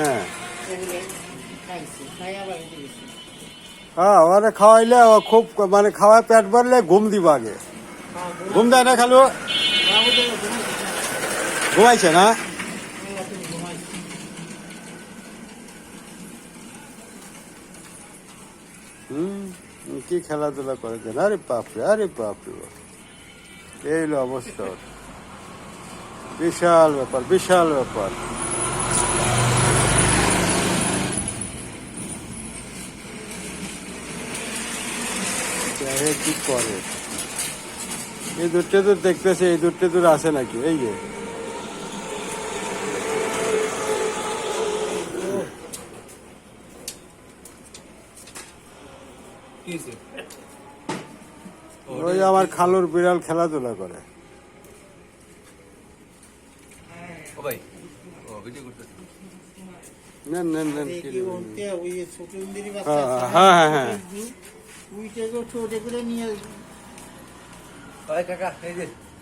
হ্যাঁ এগুলো খাইছি, খাই আবার এদিকে গেছি। হ্যাঁ, ওরা খাওয়াইলে ও খুব মানে খাওয়ায় পেট ভরলে ঘুম দিব আগে। ঘুম দেয় না খালু? বাবু দেখো ঘুমাইছি না। ঘুমাইছে না? তুমি ঘুমাইছি। কি খেলাধুলা করেছেন? আরে বাপরে, আরে বাপরে বাপ, এই হলো অবস্থা ওর। বিশাল ব্যাপার, বিশাল ব্যাপার। কি করে এই দূরটা দূর দেখতেছে, এই দূরটা দূর আছে নাকি? এই যে ওই আমার খালুর বিড়াল খেলাধুলা করে। নেন নেন নেন। দেখি ওতে ওই ছোট ইন্দিরি বাচ্চা হ্যাঁ, আছে না, হ্যাঁ, হ্যাঁ, হ্যাঁ। উইটে গো ছোট করে নিয়ে আসবো। কাকা এই যে